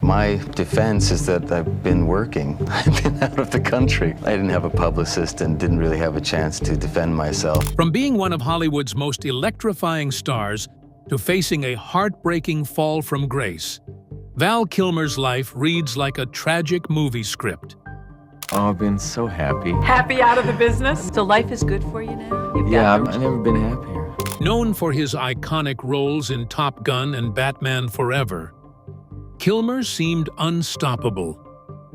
My defense is that I've been working. I've been out of the country. I didn't have a publicist and didn't really have a chance to defend myself. From being one of Hollywood's most electrifying stars to facing a heartbreaking fall from grace, Val Kilmer's life reads like a tragic movie script. Oh, I've been so happy. Happy out of the business? So life is good for you now? I've never been happier. Known for his iconic roles in Top Gun and Batman Forever, Kilmer seemed unstoppable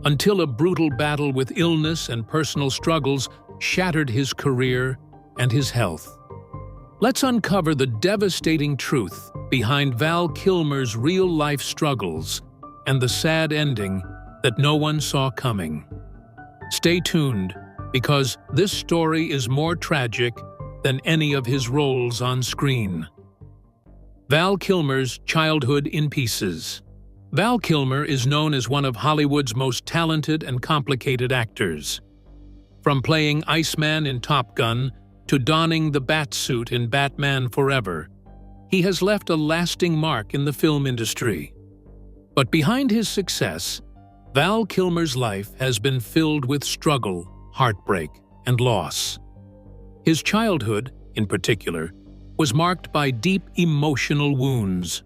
until a brutal battle with illness and personal struggles shattered his career and his health. Let's uncover the devastating truth behind Val Kilmer's real-life struggles and the sad ending that no one saw coming. Stay tuned, because this story is more tragic than any of his roles on screen. Val Kilmer's childhood in pieces. Val Kilmer is known as one of Hollywood's most talented and complicated actors. From playing Iceman in Top Gun to donning the bat suit in Batman Forever, he has left a lasting mark in the film industry. But behind his success, Val Kilmer's life has been filled with struggle, heartbreak, and loss. His childhood, in particular, was marked by deep emotional wounds,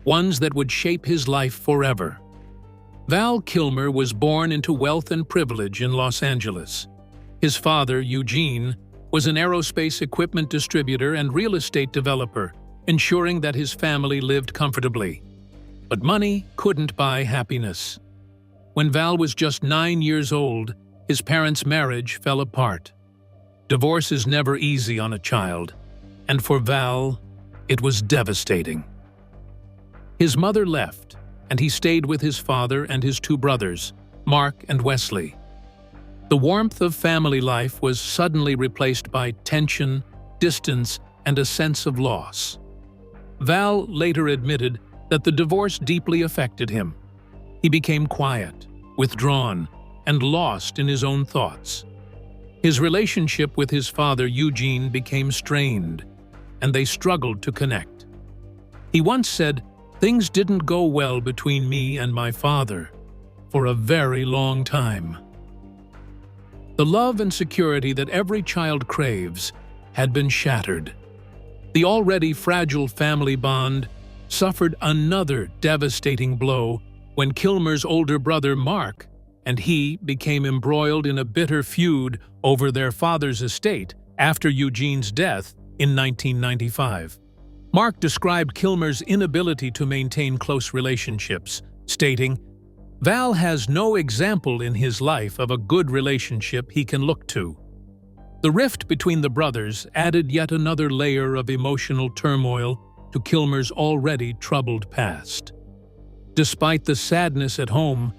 ones that would shape his life forever. Val Kilmer was born into wealth and privilege in Los Angeles. His father, Eugene, was an aerospace equipment distributor and real estate developer, ensuring that his family lived comfortably. But money couldn't buy happiness. When Val was just 9 years old, his parents' marriage fell apart. Divorce is never easy on a child, and for Val, it was devastating. His mother left, and he stayed with his father and his two brothers, Mark and Wesley. The warmth of family life was suddenly replaced by tension, distance, and a sense of loss. Val later admitted that the divorce deeply affected him. He became quiet, withdrawn, and lost in his own thoughts. His relationship with his father, Eugene, became strained, and they struggled to connect. He once said, "Things didn't go well between me and my father for a very long time." The love and security that every child craves had been shattered. The already fragile family bond suffered another devastating blow when Kilmer's older brother Mark and he became embroiled in a bitter feud over their father's estate after Eugene's death in 1995. Mark described Kilmer's inability to maintain close relationships, stating, "Val has no example in his life of a good relationship he can look to." The rift between the brothers added yet another layer of emotional turmoil to Kilmer's already troubled past. Despite the sadness at home,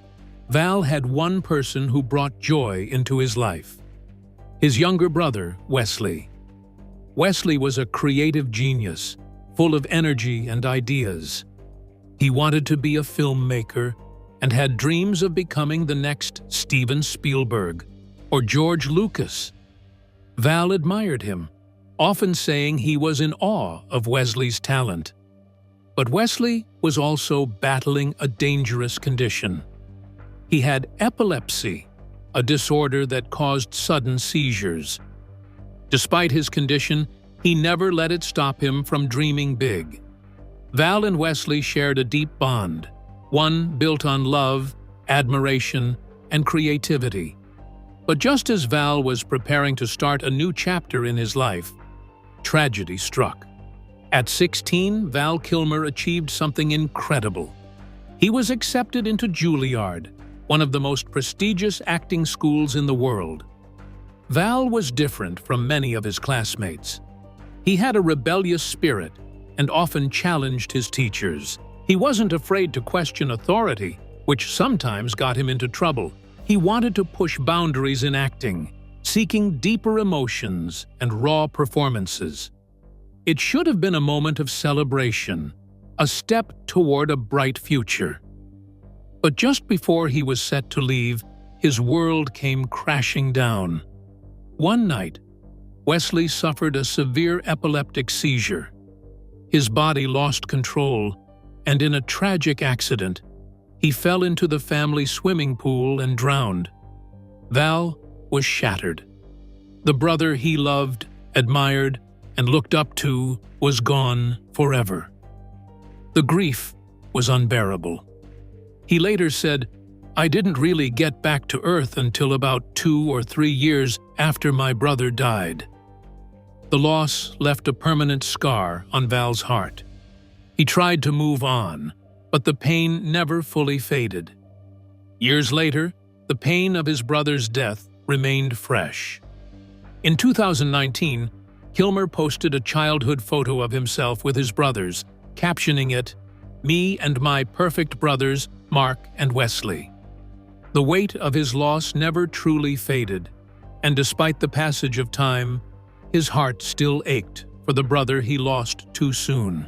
Val had one person who brought joy into his life: his younger brother, Wesley. Wesley was a creative genius, full of energy and ideas. He wanted to be a filmmaker and had dreams of becoming the next Steven Spielberg or George Lucas. Val admired him, often saying he was in awe of Wesley's talent. But Wesley was also battling a dangerous condition. He had epilepsy, a disorder that caused sudden seizures. Despite his condition, he never let it stop him from dreaming big. Val and Wesley shared a deep bond, one built on love, admiration, and creativity. But just as Val was preparing to start a new chapter in his life, tragedy struck. At 16, Val Kilmer achieved something incredible. He was accepted into Juilliard, one of the most prestigious acting schools in the world. Val was different from many of his classmates. He had a rebellious spirit and often challenged his teachers. He wasn't afraid to question authority, which sometimes got him into trouble. He wanted to push boundaries in acting, seeking deeper emotions and raw performances. It should have been a moment of celebration, a step toward a bright future. But just before he was set to leave, his world came crashing down. One night, Wesley suffered a severe epileptic seizure. His body lost control, and in a tragic accident, He fell into the family swimming pool and drowned. Val was shattered. The brother he loved, admired, and looked up to was gone forever. The grief was unbearable. He later said, "I didn't really get back to Earth until about 2 or 3 years after my brother died." The loss left a permanent scar on Val's heart. He tried to move on, but the pain never fully faded. Years later, the pain of his brother's death remained fresh. In 2019, Kilmer posted a childhood photo of himself with his brothers, captioning it, "Me and my perfect brothers, Mark and Wesley." The weight of his loss never truly faded, and despite the passage of time, his heart still ached for the brother he lost too soon.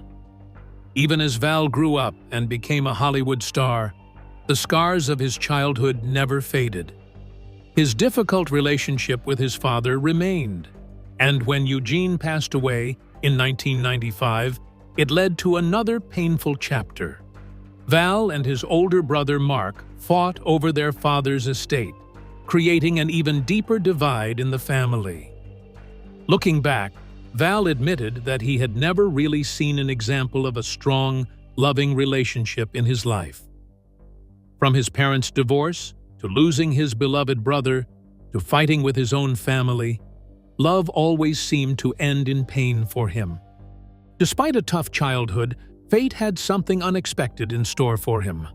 Even as Val grew up and became a Hollywood star, the scars of his childhood never faded. His difficult relationship with his father remained, and when Eugene passed away in 1995, it led to another painful chapter. Val and his older brother Mark fought over their father's estate, creating an even deeper divide in the family. Looking back, Val admitted that he had never really seen an example of a strong, loving relationship in his life. From his parents' divorce, to losing his beloved brother, to fighting with his own family, love always seemed to end in pain for him. Despite a tough childhood, fate had something unexpected in store for him.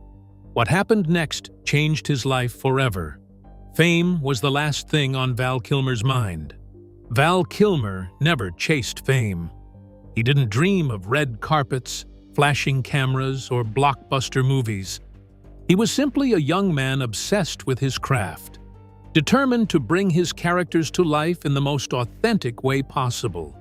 What happened next changed his life forever. Fame was the last thing on Val Kilmer's mind. Val Kilmer never chased fame. He didn't dream of red carpets, flashing cameras, or blockbuster movies. He was simply a young man obsessed with his craft, determined to bring his characters to life in the most authentic way possible.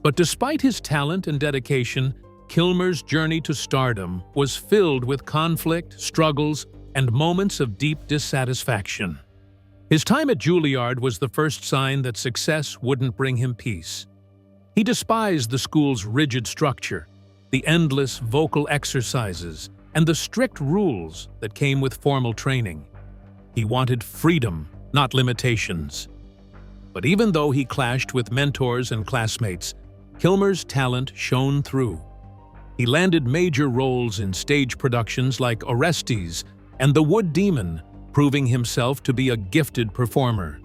But despite his talent and dedication, Kilmer's journey to stardom was filled with conflict, struggles, and moments of deep dissatisfaction. His time at Juilliard was the first sign that success wouldn't bring him peace. He despised the school's rigid structure, the endless vocal exercises, and the strict rules that came with formal training. He wanted freedom, not limitations. But even though he clashed with mentors and classmates, Kilmer's talent shone through. He landed major roles in stage productions like Orestes and The Wood Demon, proving himself to be a gifted performer.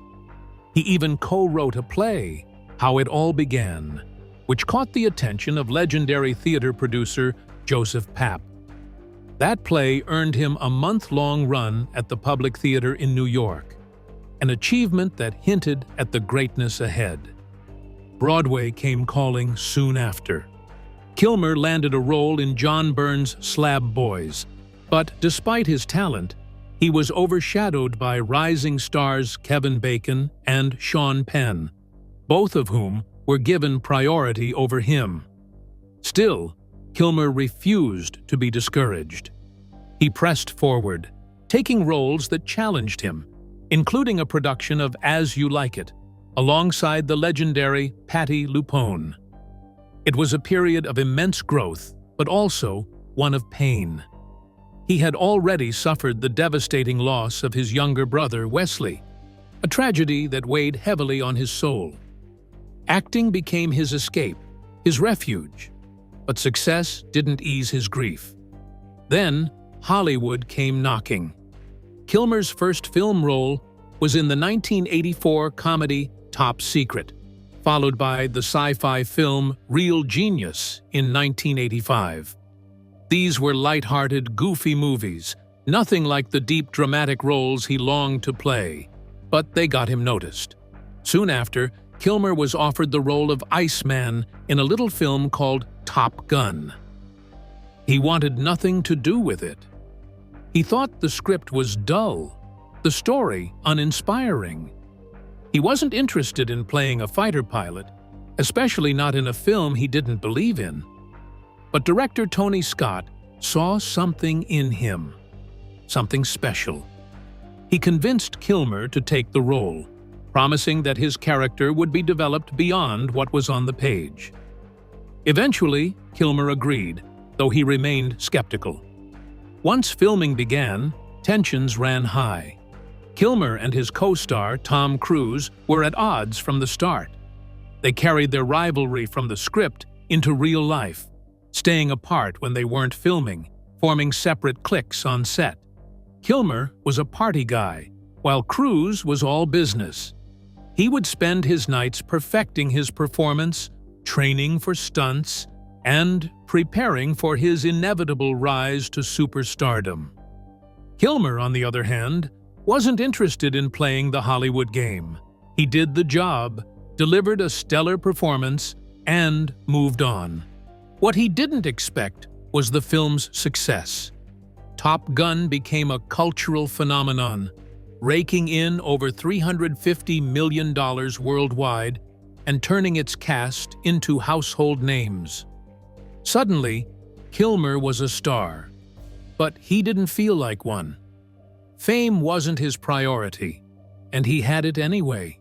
He even co-wrote a play, How It All Began, which caught the attention of legendary theater producer Joseph Papp. That play earned him a month-long run at the Public Theater in New York, an achievement that hinted at the greatness ahead. Broadway came calling soon after. Kilmer landed a role in John Byrne's Slab Boys, but despite his talent, he was overshadowed by rising stars Kevin Bacon and Sean Penn, both of whom were given priority over him. Still, Kilmer refused to be discouraged. He pressed forward, taking roles that challenged him, including a production of As You Like It, alongside the legendary Patti LuPone. It was a period of immense growth, but also one of pain. He had already suffered the devastating loss of his younger brother, Wesley, a tragedy that weighed heavily on his soul. Acting became his escape, his refuge, but success didn't ease his grief. Then, Hollywood came knocking. Kilmer's first film role was in the 1984 comedy Top Secret, followed by the sci-fi film Real Genius in 1985. These were light-hearted, goofy movies, nothing like the deep, dramatic roles he longed to play, but they got him noticed. Soon after, Kilmer was offered the role of Iceman in a little film called Top Gun. He wanted nothing to do with it. He thought the script was dull, the story uninspiring. He wasn't interested in playing a fighter pilot, especially not in a film he didn't believe in. But director Tony Scott saw something in him, something special. He convinced Kilmer to take the role, promising that his character would be developed beyond what was on the page. Eventually, Kilmer agreed, though he remained skeptical. Once filming began, tensions ran high. Kilmer and his co-star, Tom Cruise, were at odds from the start. They carried their rivalry from the script into real life, staying apart when they weren't filming, forming separate cliques on set. Kilmer was a party guy, while Cruise was all business. He would spend his nights perfecting his performance, training for stunts, and preparing for his inevitable rise to superstardom. Kilmer, on the other hand, wasn't interested in playing the Hollywood game. He did the job, delivered a stellar performance, and moved on. What he didn't expect was the film's success. Top Gun became a cultural phenomenon, raking in over $350 million worldwide and turning its cast into household names. Suddenly, Kilmer was a star, but he didn't feel like one. Fame wasn't his priority, and he had it anyway.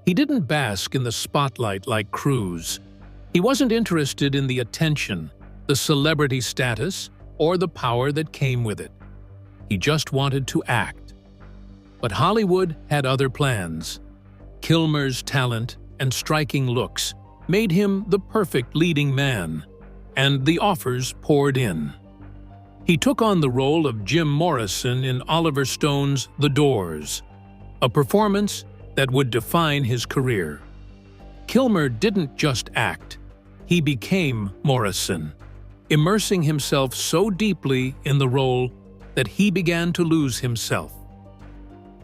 He didn't bask in the spotlight like Cruise. He wasn't interested in the attention, the celebrity status, or the power that came with it. He just wanted to act. But Hollywood had other plans. Kilmer's talent and striking looks made him the perfect leading man, and the offers poured in. He took on the role of Jim Morrison in Oliver Stone's The Doors, a performance that would define his career. Kilmer didn't just act, he became Morrison, immersing himself so deeply in the role that he began to lose himself.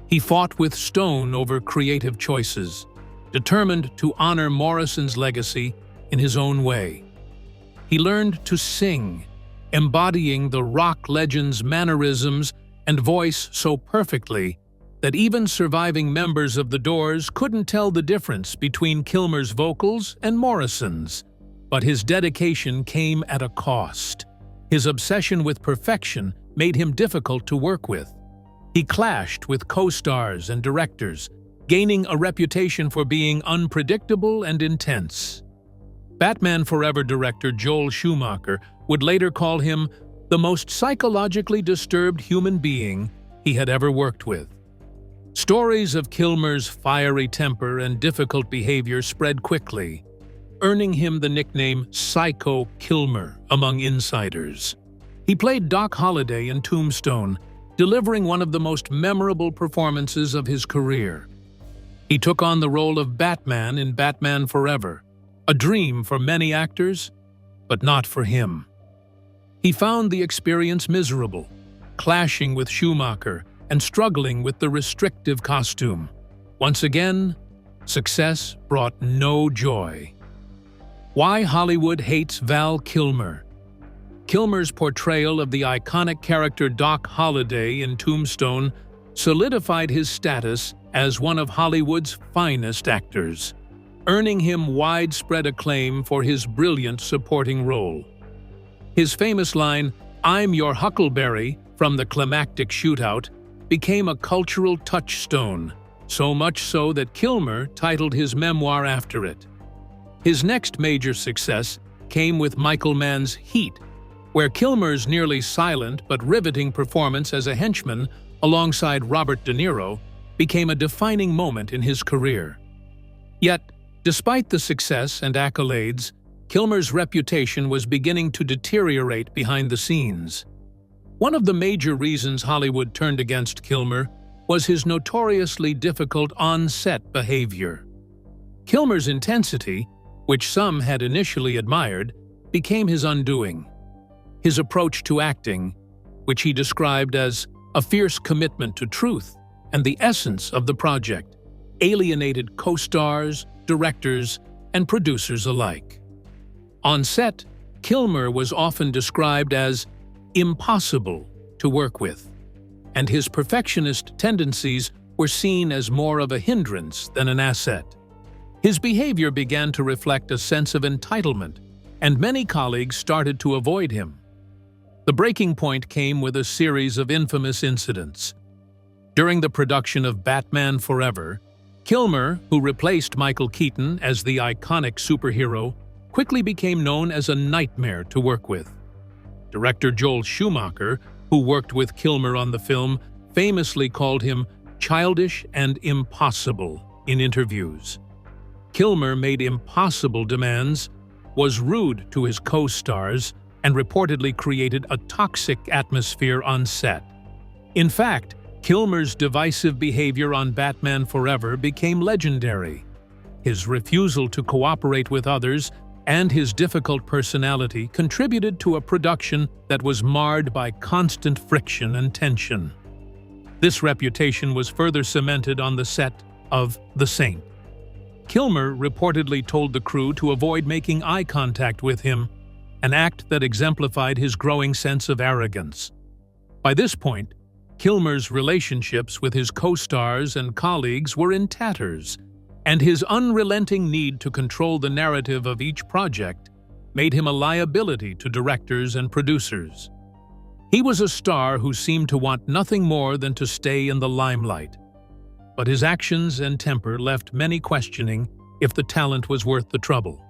He fought with Stone over creative choices, determined to honor Morrison's legacy in his own way. He learned to sing, embodying the rock legend's mannerisms and voice so perfectly that even surviving members of The Doors couldn't tell the difference between Kilmer's vocals and Morrison's. But his dedication came at a cost. His obsession with perfection made him difficult to work with. He clashed with co-stars and directors, gaining a reputation for being unpredictable and intense. Batman Forever director Joel Schumacher would later call him the most psychologically disturbed human being he had ever worked with. Stories of Kilmer's fiery temper and difficult behavior spread quickly, earning him the nickname Psycho Kilmer among insiders. He played Doc Holliday in Tombstone, delivering one of the most memorable performances of his career. He took on the role of Batman in Batman Forever, a dream for many actors, but not for him. He found the experience miserable, clashing with Schumacher and struggling with the restrictive costume. Once again, success brought no joy. Why Hollywood hates Val Kilmer. Kilmer's portrayal of the iconic character Doc Holliday in Tombstone solidified his status as one of Hollywood's finest actors, earning him widespread acclaim for his brilliant supporting role. His famous line, "I'm your Huckleberry," from the climactic shootout, became a cultural touchstone, so much so that Kilmer titled his memoir after it. His next major success came with Michael Mann's Heat, where Kilmer's nearly silent but riveting performance as a henchman alongside Robert De Niro became a defining moment in his career. Yet, despite the success and accolades, Kilmer's reputation was beginning to deteriorate behind the scenes. One of the major reasons Hollywood turned against Kilmer was his notoriously difficult on-set behavior. Kilmer's intensity, which some had initially admired, became his undoing. His approach to acting, which he described as a fierce commitment to truth and the essence of the project, alienated co-stars, directors, and producers alike. On set, Kilmer was often described as impossible to work with, and his perfectionist tendencies were seen as more of a hindrance than an asset. His behavior began to reflect a sense of entitlement, and many colleagues started to avoid him. The breaking point came with a series of infamous incidents. During the production of Batman Forever, Kilmer, who replaced Michael Keaton as the iconic superhero, quickly became known as a nightmare to work with. Director Joel Schumacher, who worked with Kilmer on the film, famously called him childish and impossible in interviews. Kilmer made impossible demands, was rude to his co-stars, and reportedly created a toxic atmosphere on set. In fact, Kilmer's divisive behavior on Batman Forever became legendary. His refusal to cooperate with others and his difficult personality contributed to a production that was marred by constant friction and tension. This reputation was further cemented on the set of The Saint. Kilmer reportedly told the crew to avoid making eye contact with him, an act that exemplified his growing sense of arrogance. By this point, Kilmer's relationships with his co-stars and colleagues were in tatters, and his unrelenting need to control the narrative of each project made him a liability to directors and producers. He was a star who seemed to want nothing more than to stay in the limelight. But his actions and temper left many questioning if the talent was worth the trouble.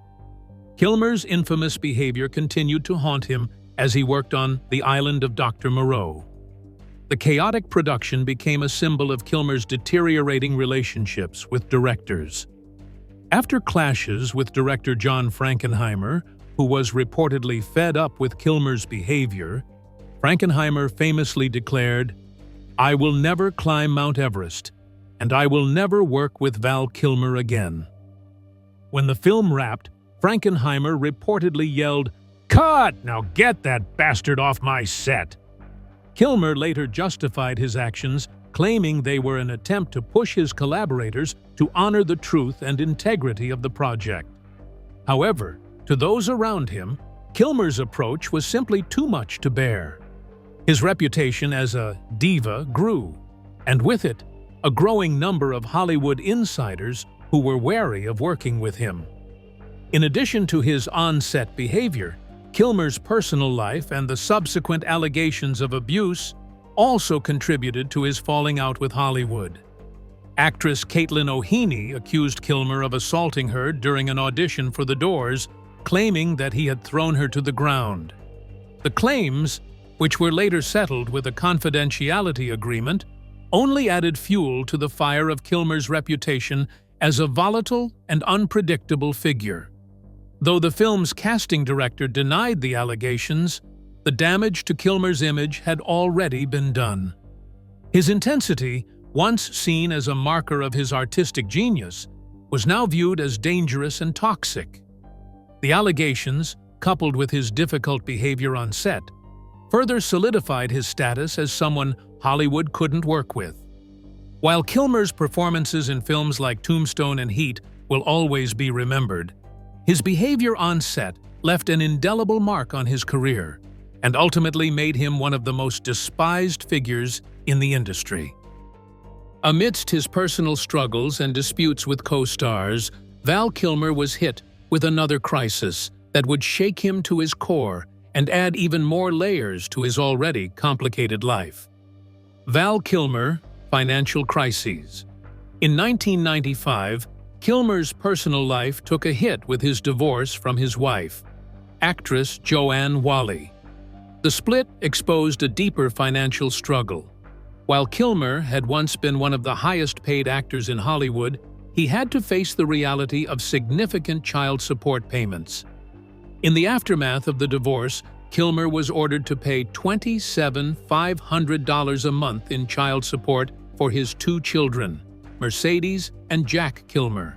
Kilmer's infamous behavior continued to haunt him as he worked on The Island of Dr. Moreau. The chaotic production became a symbol of Kilmer's deteriorating relationships with directors. After clashes with director John Frankenheimer, who was reportedly fed up with Kilmer's behavior, Frankenheimer famously declared, "I will never climb Mount Everest, and I will never work with Val Kilmer again." When the film wrapped, Frankenheimer reportedly yelled, "Cut! Now get that bastard off my set!" Kilmer later justified his actions, claiming they were an attempt to push his collaborators to honor the truth and integrity of the project. However, to those around him, Kilmer's approach was simply too much to bear. His reputation as a diva grew, and with it, a growing number of Hollywood insiders who were wary of working with him. In addition to his on-set behavior, Kilmer's personal life and the subsequent allegations of abuse also contributed to his falling out with Hollywood. Actress Caitlin O'Heaney accused Kilmer of assaulting her during an audition for The Doors, claiming that he had thrown her to the ground. The claims, which were later settled with a confidentiality agreement, only added fuel to the fire of Kilmer's reputation as a volatile and unpredictable figure. Though the film's casting director denied the allegations, the damage to Kilmer's image had already been done. His intensity, once seen as a marker of his artistic genius, was now viewed as dangerous and toxic. The allegations, coupled with his difficult behavior on set, further solidified his status as someone Hollywood couldn't work with. While Kilmer's performances in films like Tombstone and Heat will always be remembered, his behavior on set left an indelible mark on his career and ultimately made him one of the most despised figures in the industry. Amidst his personal struggles and disputes with co-stars, Val Kilmer was hit with another crisis that would shake him to his core and add even more layers to his already complicated life. Val Kilmer, financial crises. In 1995, Kilmer's personal life took a hit with his divorce from his wife, actress Joanne Whalley. The split exposed a deeper financial struggle. While Kilmer had once been one of the highest-paid actors in Hollywood, he had to face the reality of significant child support payments. In the aftermath of the divorce, Kilmer was ordered to pay $27,500 a month in child support for his two children, Mercedes and Jack Kilmer.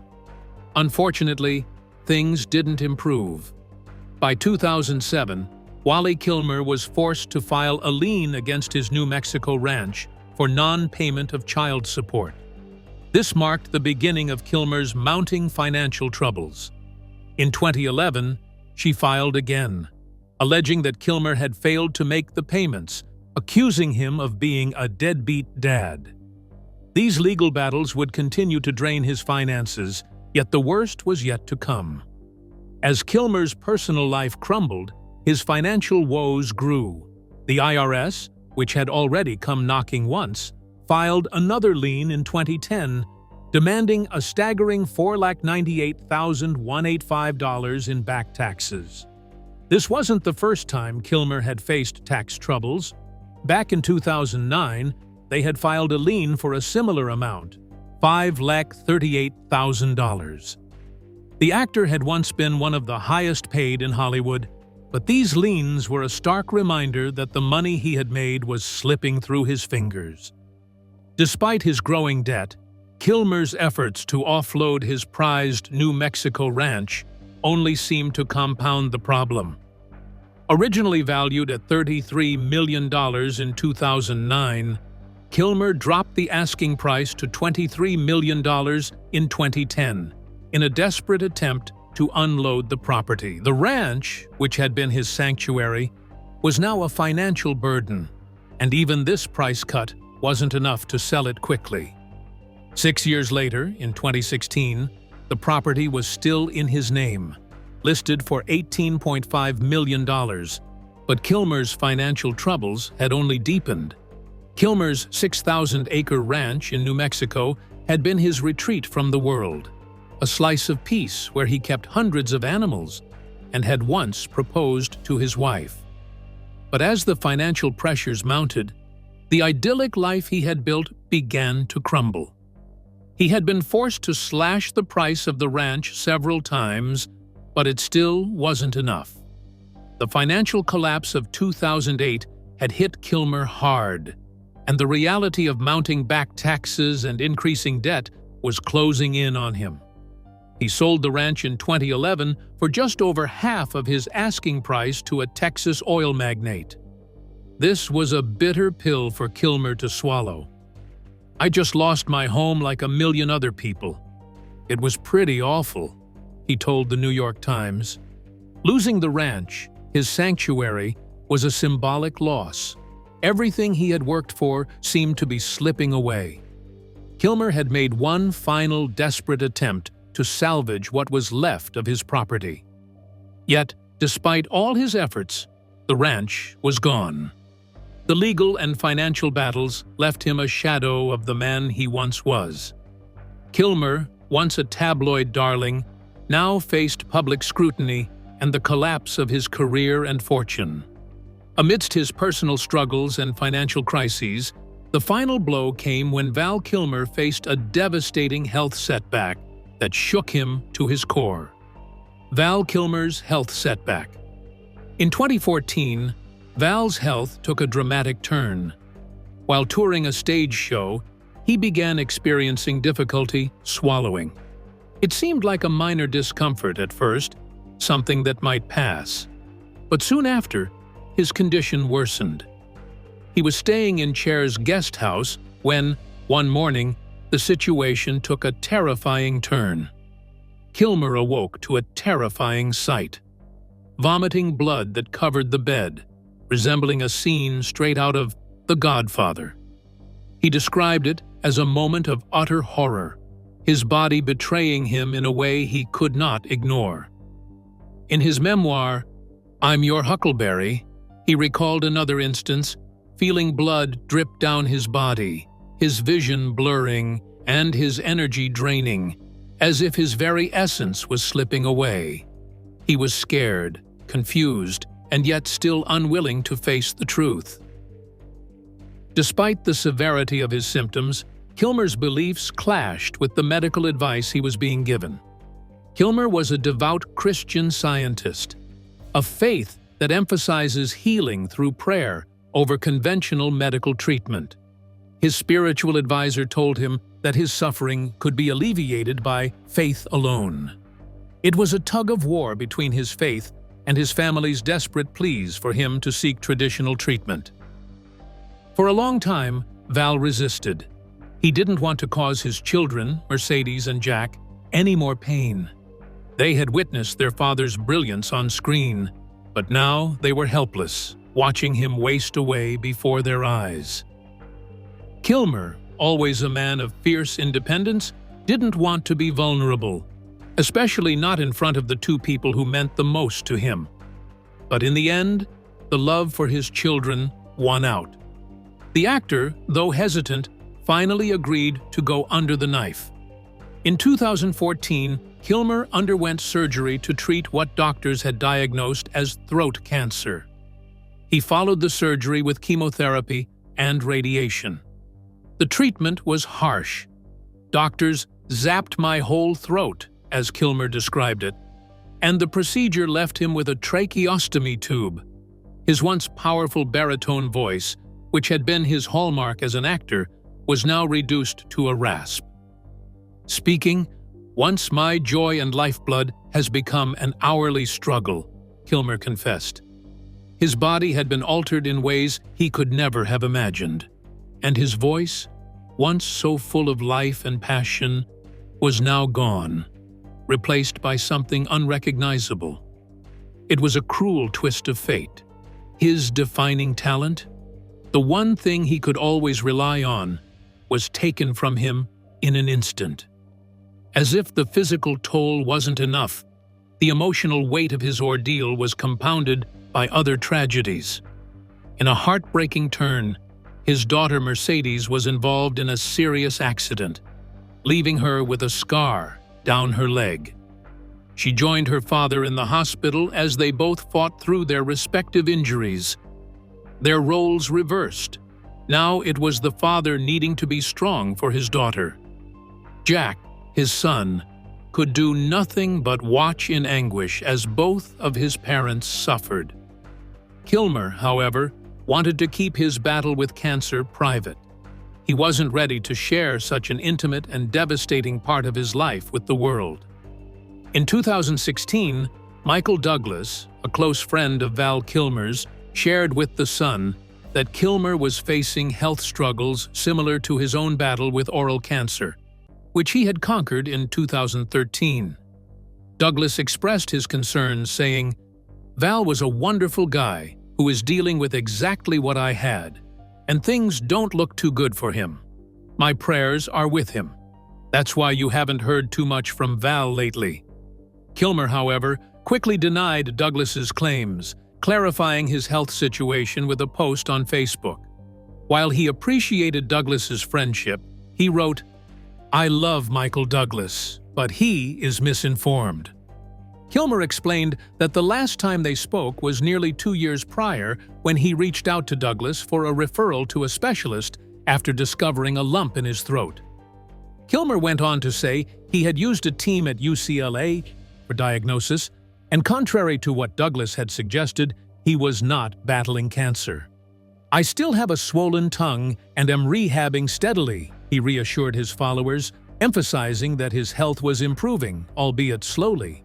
Unfortunately, things didn't improve. By 2007, Wally Kilmer was forced to file a lien against his New Mexico ranch for non-payment of child support. This marked the beginning of Kilmer's mounting financial troubles. In 2011, she filed again, alleging that Kilmer had failed to make the payments, accusing him of being a deadbeat dad. These legal battles would continue to drain his finances, yet the worst was yet to come. As Kilmer's personal life crumbled, his financial woes grew. The IRS, which had already come knocking once, filed another lien in 2010, demanding a staggering $498,185 in back taxes. This wasn't the first time Kilmer had faced tax troubles. Back in 2009, they had filed a lien for a similar amount, $538,000. The actor had once been one of the highest paid in Hollywood, but these liens were a stark reminder that the money he had made was slipping through his fingers. Despite his growing debt, Kilmer's efforts to offload his prized New Mexico ranch only seemed to compound the problem. Originally valued at $33 million in 2009, Kilmer dropped the asking price to $23 million in 2010 in a desperate attempt to unload the property. The ranch, which had been his sanctuary, was now a financial burden, and even this price cut wasn't enough to sell it quickly. 6 years later, in 2016, the property was still in his name, listed for $18.5 million, but Kilmer's financial troubles had only deepened. Kilmer's 6,000-acre ranch in New Mexico had been his retreat from the world, a slice of peace where he kept hundreds of animals and had once proposed to his wife. But as the financial pressures mounted, the idyllic life he had built began to crumble. He had been forced to slash the price of the ranch several times, but it still wasn't enough. The financial collapse of 2008 had hit Kilmer hard, and the reality of mounting back taxes and increasing debt was closing in on him. He sold the ranch in 2011 for just over half of his asking price to a Texas oil magnate. This was a bitter pill for Kilmer to swallow. "I just lost my home like a million other people. It was pretty awful," he told the New York Times. Losing the ranch, his sanctuary, was a symbolic loss. Everything he had worked for seemed to be slipping away. Kilmer had made one final desperate attempt to salvage what was left of his property. Yet, despite all his efforts, the ranch was gone. The legal and financial battles left him a shadow of the man he once was. Kilmer, once a tabloid darling, now faced public scrutiny and the collapse of his career and fortune. Amidst his personal struggles and financial crises, the final blow came when Val Kilmer faced a devastating health setback that shook him to his core. Val Kilmer's health setback. In 2014, Val's health took a dramatic turn. While touring a stage show, he began experiencing difficulty swallowing. It seemed like a minor discomfort at first, something that might pass. But soon after, his condition worsened. He was staying in Cher's guest house when, one morning, the situation took a terrifying turn. Kilmer awoke to a terrifying sight: vomiting blood that covered the bed, resembling a scene straight out of The Godfather. He described it as a moment of utter horror, his body betraying him in a way he could not ignore. In his memoir, I'm Your Huckleberry, he recalled another instance, feeling blood drip down his body, his vision blurring and his energy draining, as if his very essence was slipping away. He was scared, confused, and yet still unwilling to face the truth. Despite the severity of his symptoms, Kilmer's beliefs clashed with the medical advice he was being given. Kilmer was a devout Christian Scientist, a faith that emphasizes healing through prayer over conventional medical treatment. His spiritual advisor told him that his suffering could be alleviated by faith alone. It was a tug-of-war between his faith and his family's desperate pleas for him to seek traditional treatment. For a long time, Val resisted. He didn't want to cause his children, Mercedes and Jack, any more pain. They had witnessed their father's brilliance on screen, but now they were helpless, watching him waste away before their eyes. Kilmer, always a man of fierce independence, didn't want to be vulnerable, especially not in front of the two people who meant the most to him. But in the end, the love for his children won out. The actor, though hesitant, finally agreed to go under the knife. In 2014, Kilmer underwent surgery to treat what doctors had diagnosed as throat cancer. He followed the surgery with chemotherapy and radiation. The treatment was harsh. Doctors zapped my whole throat, as Kilmer described it, and the procedure left him with a tracheostomy tube. His once powerful baritone voice, which had been his hallmark as an actor, was now reduced to a rasp. Speaking, "Once my joy and lifeblood has become an hourly struggle," Kilmer confessed. His body had been altered in ways he could never have imagined, and his voice, once so full of life and passion, was now gone, replaced by something unrecognizable. It was a cruel twist of fate. His defining talent, the one thing he could always rely on, was taken from him in an instant. As if the physical toll wasn't enough, the emotional weight of his ordeal was compounded by other tragedies. In a heartbreaking turn, his daughter Mercedes was involved in a serious accident, leaving her with a scar down her leg. She joined her father in the hospital as they both fought through their respective injuries. Their roles reversed. Now it was the father needing to be strong for his daughter. Jack, his son, could do nothing but watch in anguish as both of his parents suffered. Kilmer, however, wanted to keep his battle with cancer private. He wasn't ready to share such an intimate and devastating part of his life with the world. In 2016, Michael Douglas, a close friend of Val Kilmer's, shared with The Sun that Kilmer was facing health struggles similar to his own battle with oral cancer, which he had conquered in 2013. Douglas expressed his concerns, saying, "Val was a wonderful guy who is dealing with exactly what I had, and things don't look too good for him. My prayers are with him. That's why you haven't heard too much from Val lately." Kilmer, however, quickly denied Douglas's claims, clarifying his health situation with a post on Facebook. While he appreciated Douglas's friendship, he wrote, "I love Michael Douglas, but he is misinformed." Kilmer explained that the last time they spoke was nearly 2 years prior, when he reached out to Douglas for a referral to a specialist after discovering a lump in his throat. Kilmer went on to say he had used a team at UCLA for diagnosis, and contrary to what Douglas had suggested, he was not battling cancer. "I still have a swollen tongue and am rehabbing steadily," he reassured his followers, emphasizing that his health was improving, albeit slowly.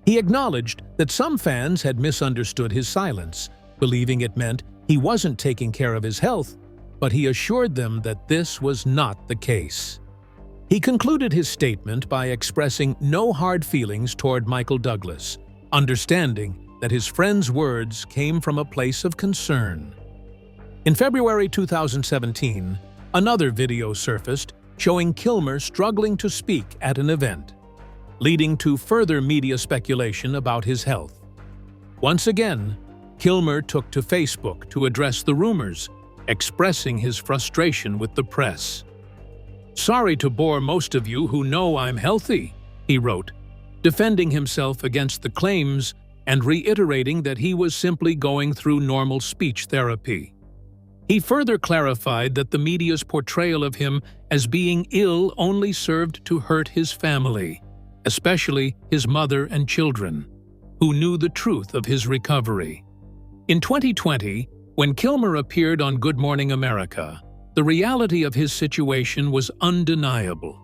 He acknowledged that some fans had misunderstood his silence, believing it meant he wasn't taking care of his health, but he assured them that this was not the case. He concluded his statement by expressing no hard feelings toward Michael Douglas, understanding that his friend's words came from a place of concern. In February 2017, another video surfaced showing Kilmer struggling to speak at an event, leading to further media speculation about his health. Once again, Kilmer took to Facebook to address the rumors, expressing his frustration with the press. "Sorry to bore most of you who know I'm healthy," he wrote, defending himself against the claims and reiterating that he was simply going through normal speech therapy. He further clarified that the media's portrayal of him as being ill only served to hurt his family, especially his mother and children, who knew the truth of his recovery. In 2020, when Kilmer appeared on Good Morning America, the reality of his situation was undeniable.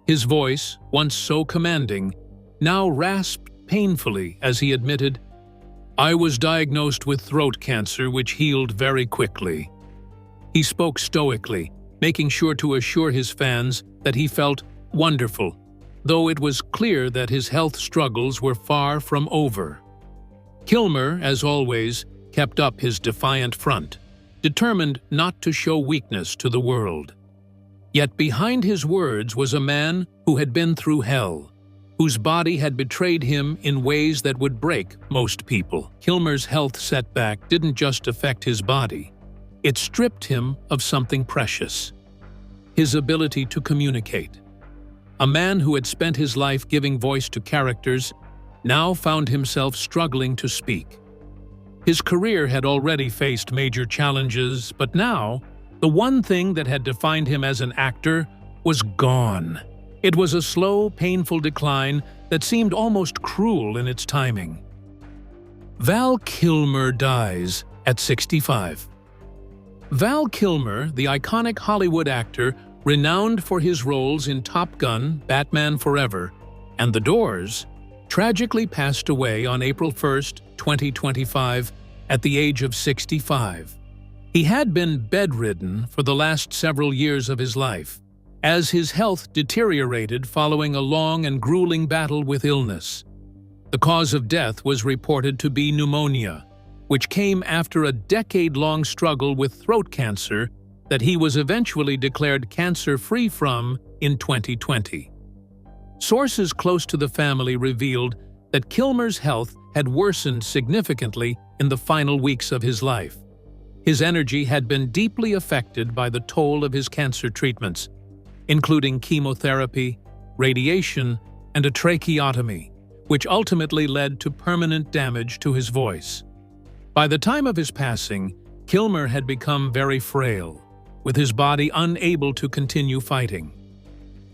His voice, once so commanding, now rasped painfully as he admitted, "I was diagnosed with throat cancer, which healed very quickly." He spoke stoically, making sure to assure his fans that he felt wonderful, though it was clear that his health struggles were far from over. Kilmer, as always, kept up his defiant front, determined not to show weakness to the world. Yet behind his words was a man who had been through hell, whose body had betrayed him in ways that would break most people. Kilmer's health setback didn't just affect his body. It stripped him of something precious: his ability to communicate. A man who had spent his life giving voice to characters now found himself struggling to speak. His career had already faced major challenges, but now, the one thing that had defined him as an actor was gone. It was a slow, painful decline that seemed almost cruel in its timing. Val Kilmer dies at 65. Val Kilmer, the iconic Hollywood actor renowned for his roles in Top Gun, Batman Forever, and The Doors, tragically passed away on April 1, 2025, at the age of 65. He had been bedridden for the last several years of his life, as his health deteriorated following a long and grueling battle with illness. The cause of death was reported to be pneumonia, which came after a decade-long struggle with throat cancer that he was eventually declared cancer-free from in 2020. Sources close to the family revealed that Kilmer's health had worsened significantly in the final weeks of his life. His energy had been deeply affected by the toll of his cancer treatments, including chemotherapy, radiation, and a tracheotomy, which ultimately led to permanent damage to his voice. By the time of his passing, Kilmer had become very frail, with his body unable to continue fighting.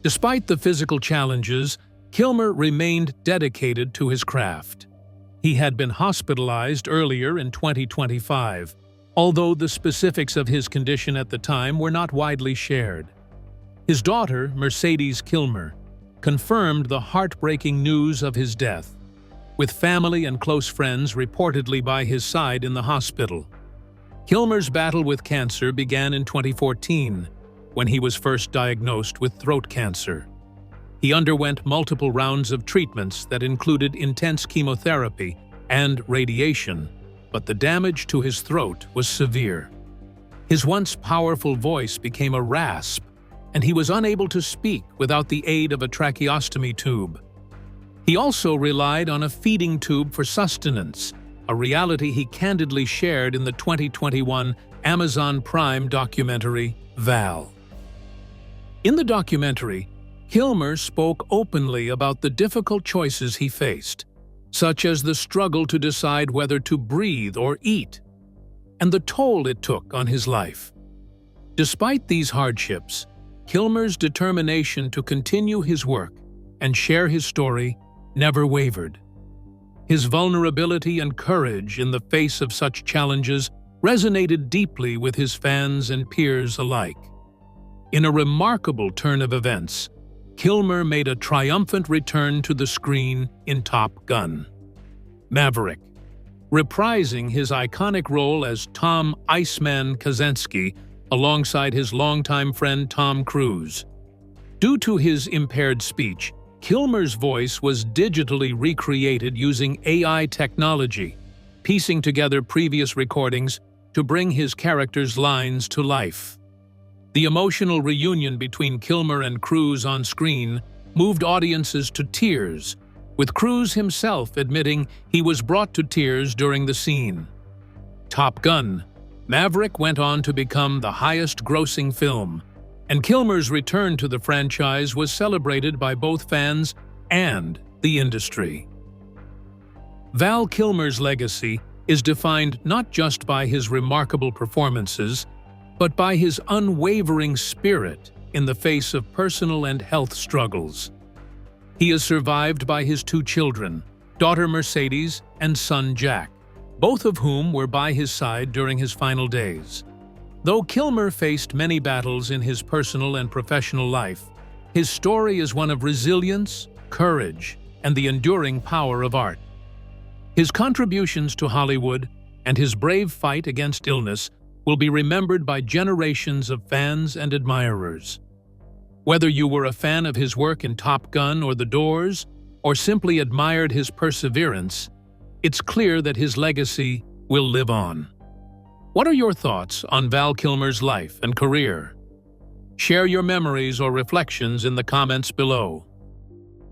Despite the physical challenges, Kilmer remained dedicated to his craft. He had been hospitalized earlier in 2025, although the specifics of his condition at the time were not widely shared. His daughter, Mercedes Kilmer, confirmed the heartbreaking news of his death, with family and close friends reportedly by his side in the hospital. Kilmer's battle with cancer began in 2014, when he was first diagnosed with throat cancer. He underwent multiple rounds of treatments that included intense chemotherapy and radiation, but the damage to his throat was severe. His once powerful voice became a rasp, and he was unable to speak without the aid of a tracheostomy tube. He also relied on a feeding tube for sustenance, a reality he candidly shared in the 2021 Amazon Prime documentary, Val. In the documentary, Kilmer spoke openly about the difficult choices he faced, such as the struggle to decide whether to breathe or eat, and the toll it took on his life. Despite these hardships, Kilmer's determination to continue his work and share his story never wavered. His vulnerability and courage in the face of such challenges resonated deeply with his fans and peers alike. In a remarkable turn of events, Kilmer made a triumphant return to the screen in Top Gun: Maverick, reprising his iconic role as Tom "Iceman" Kaczynski alongside his longtime friend Tom Cruise. Due to his impaired speech, Kilmer's voice was digitally recreated using AI technology, piecing together previous recordings to bring his character's lines to life. The emotional reunion between Kilmer and Cruise on screen moved audiences to tears, with Cruise himself admitting he was brought to tears during the scene. Top Gun: Maverick went on to become the highest-grossing film, and Kilmer's return to the franchise was celebrated by both fans and the industry. Val Kilmer's legacy is defined not just by his remarkable performances, but by his unwavering spirit in the face of personal and health struggles. He is survived by his two children, daughter Mercedes and son Jack, both of whom were by his side during his final days. Though Kilmer faced many battles in his personal and professional life, his story is one of resilience, courage, and the enduring power of art. His contributions to Hollywood and his brave fight against illness will be remembered by generations of fans and admirers. Whether you were a fan of his work in Top Gun or The Doors, or simply admired his perseverance, it's clear that his legacy will live on. What are your thoughts on Val Kilmer's life and career? Share your memories or reflections in the comments below.